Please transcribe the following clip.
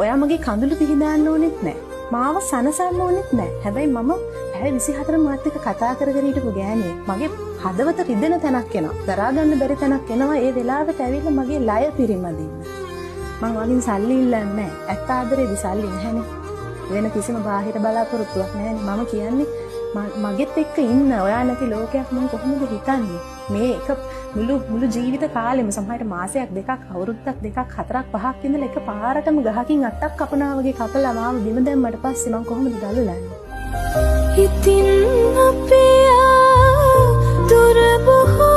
ඔයා මගේ කඳුළු පිහදාන්න ඕනෙත් නෑ. මාව සනසන්න ඕනෙත් නෑ. හැබැයි මම පැය 24 මාත් එක්ක කතා කරගෙන හිටපු ගෑණියෙක්. මගේ හදවත රිදෙන තැනක් එනවා. දරා ගන්න බැරි තැනක් එනවා. ඒ වෙලාවට ඇවිල්ලා මගේ ලය පිරිමදින්න. මං වලින් සල්ලි ඉල්ලන්නේ නෑ. ඇත්ත ආදරේදී සල්ලි නැහැනේ. වෙන කිසිම බාහිර බලාපොරොත්තුවක් නැහැනේ. මම කියන්නේ මගෙත් එක්ක ඉන්න ඔයා නැති ලෝකයක් මම කොහොමද හිතන්නේ? මේ එක මුළු ජීවිත කාලෙම සමහරට මාසයක් දෙකක් අවුරුද්දක් දෙකක් හතරක් පහක් ඉඳලා එක පාරටම ගහකින් අටක් කපනවා වගේ කපලා මාව බිම දැම්මට පස්සේ මම කොහොමද දල්ලන්නේ? ඉතින් අපේ දුර බොහෝ